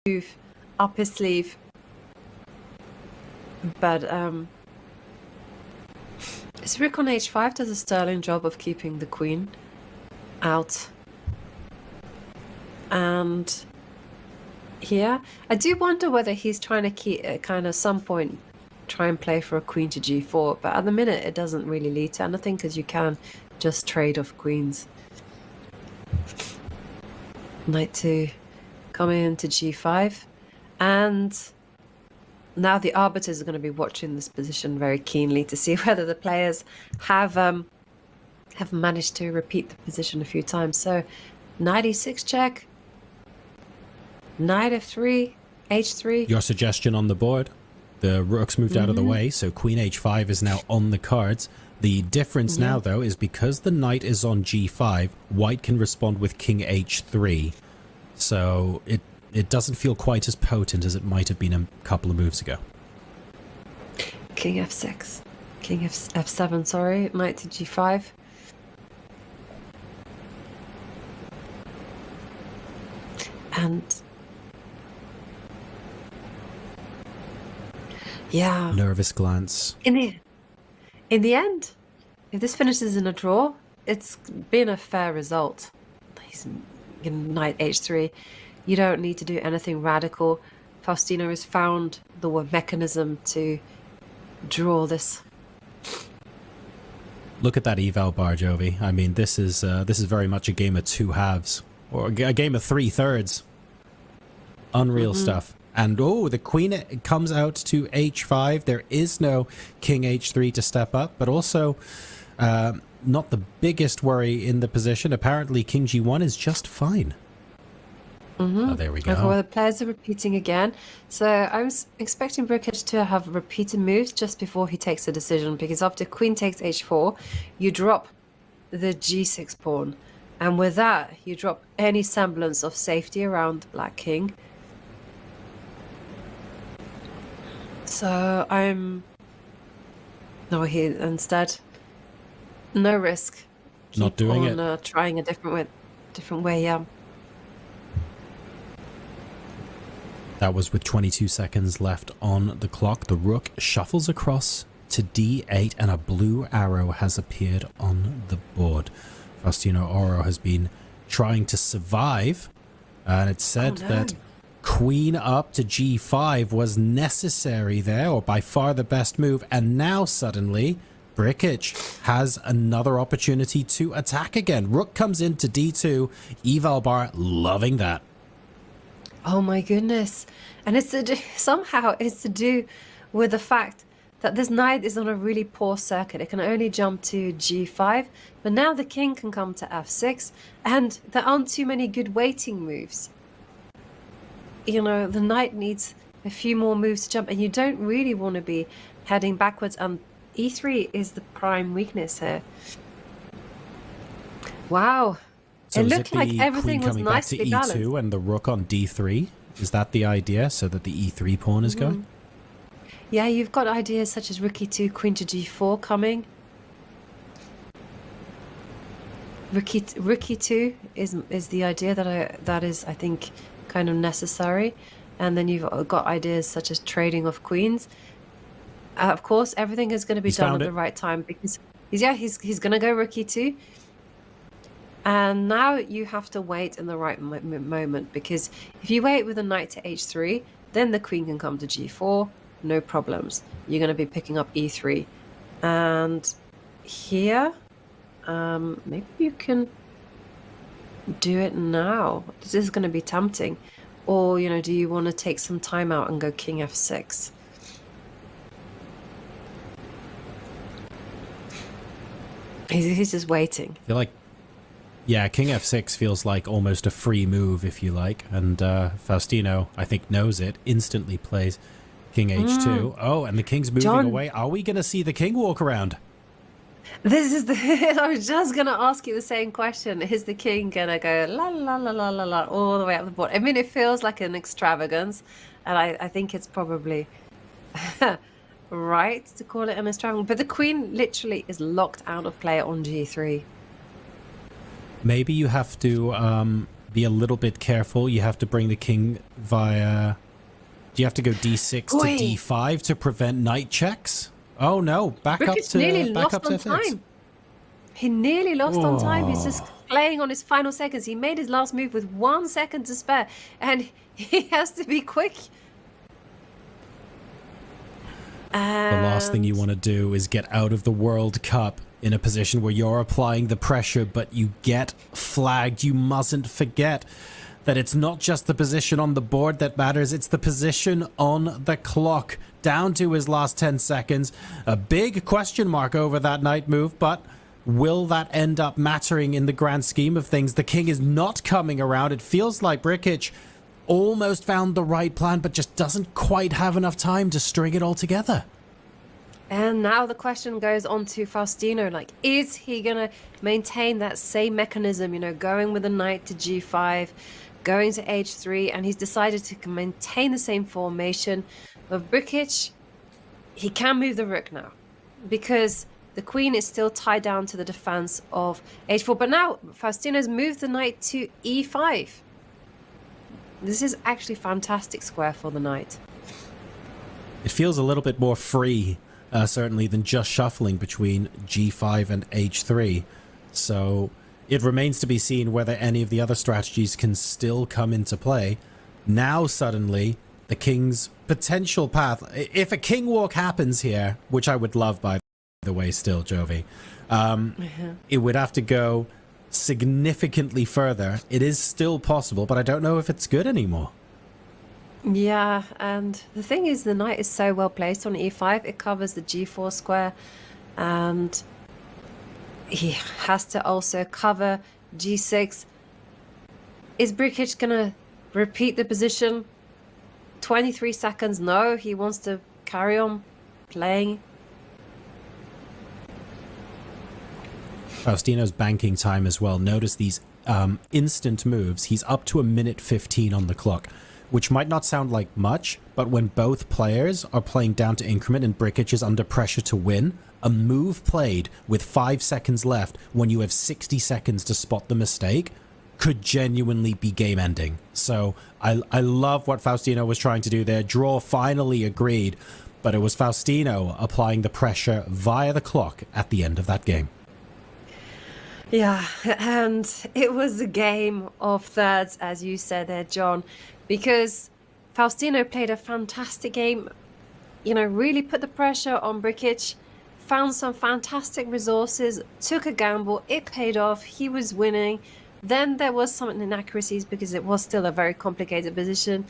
move up his sleeve. But his rook on h5 does a sterling job of keeping the queen out. And here, I do wonder whether he's trying to keep kind of some point try and play for a queen to g4, but at the minute it doesn't really lead to anything because you can just trade off queens. Knight to come into g5, and now the arbiters are going to be watching this position very keenly to see whether the players have managed to repeat the position a few times. So knight e6 check, knight f3, h3. Your suggestion on the board? The rook's moved out of the way, so queen h5 is now on the cards. The difference now, though, is because the knight is on g5, white can respond with king h3. So it doesn't feel quite as potent as it might have been a couple of moves ago. King f6. King f7, sorry. Knight to g5. And yeah. Nervous glance. In the end, if this finishes in a draw, it's been a fair result. He's in knight h3. You don't need to do anything radical. Faustino has found the mechanism to draw this. Look at that eval bar, Jovi. I mean, this is very much a game of two halves, or a game of 3/3. Unreal stuff. And oh, the queen comes out to h5. There is no king h3 to step up, but also not the biggest worry in the position. Apparently, king g1 is just fine. Oh, there we go. Okay, well, the players are repeating again. So I'm expecting Brkic to have repeated moves just before he takes a decision, because after queen takes h4, you drop the g6 pawn. And with that, you drop any semblance of safety around the black king. So no, he instead, no risk. Not doing it. Trying a different way, yeah. That was with 22 seconds left on the clock. The rook shuffles across to d8 and a blue arrow has appeared on the board. Faustino Oro has been trying to survive, and it said that queen up to g5 was necessary there, or by far the best move, and now suddenly Brkic has another opportunity to attack again. Rook comes into d2, eval bar loving that. Oh my goodness. And somehow it's to do with the fact that this knight is on a really poor circuit. It can only jump to g5, but now the king can come to f6, and there aren't too many good waiting moves. You know, the knight needs a few more moves to jump, and you don't really want to be heading backwards, and e3 is the prime weakness here. Wow. So it looked like everything was nicely balanced. E2 and the rook on d3? Is that the idea, so that the e3 pawn is going? Yeah, you've got ideas such as rook e2, queen to g4 coming. Rook e2 is the idea that is I think kind of necessary, and then you've got ideas such as trading of queens. Of course, everything is going to be done at the right time, because he's going to go rook e2. And now you have to wait in the right moment, because if you wait with a knight to h3, then the queen can come to g4, no problems. You're going to be picking up e3. And here, maybe you can do it now. This is going to be tempting. Or, you know, do you want to take some time out and go king f6? He's just waiting. I feel like, yeah, king f6 feels like almost a free move, if you like. And Faustino, I think, knows it, instantly plays king h2. Oh, and the king's moving away. Are we going to see the king walk around? This is I was just going to ask you the same question. Is the king going to go la la la la la la all the way up the board? I mean, it feels like an extravagance, and I think it's probably right to call it an extravagance. But the queen literally is locked out of play on g3. Maybe you have to be a little bit careful. You have to bring the king via... Do you have to go d6 to d5 to prevent knight checks? Oh no, back up to nearly back lost up to on f6. time. He nearly lost on time. He's just playing on his final seconds. He made his last move with 1 second to spare, and he has to be quick. The last thing you want to do is get out of the World Cup in a position where you're applying the pressure, but you get flagged. You mustn't forget that it's not just the position on the board that matters, it's the position on the clock. Down to his last 10 seconds. A big question mark over that knight move, but will that end up mattering in the grand scheme of things? The king is not coming around. It feels like Brkic almost found the right plan, but just doesn't quite have enough time to string it all together. And now the question goes on to Faustino, like, is he going to maintain that same mechanism, you know, going with the knight to g5, going to h3, and he's decided to maintain the same formation. But Brkic, he can move the rook now, because the queen is still tied down to the defense of h4. But now Faustino's moved the knight to e5. This is actually fantastic square for the knight. It feels a little bit more free, certainly, than just shuffling between g5 and h3. So it remains to be seen whether any of the other strategies can still come into play. Now, suddenly, the king's potential path... If a king walk happens here, which I would love, by the way, still, Jovi, it would have to go significantly further. It is still possible, but I don't know if it's good anymore. Yeah, and the thing is, the knight is so well placed on e5. It covers the g4 square, and he has to also cover g6. Is Brkic gonna repeat the position? 23 seconds. No, he wants to carry on playing. Faustino's banking time as well. Notice these instant moves. He's up to 1:15 on the clock, which might not sound like much, but when both players are playing down to increment and Brkic is under pressure to win, a move played with 5 seconds left when you have 60 seconds to spot the mistake could genuinely be game ending. So I love what Faustino was trying to do there. Draw finally agreed, but it was Faustino applying the pressure via the clock at the end of that game. Yeah, and it was a game of thirds, as you said there, John, because Faustino played a fantastic game, you know, really put the pressure on Brkic, found some fantastic resources, took a gamble, it paid off, he was winning. Then there was some inaccuracies because it was still a very complicated position,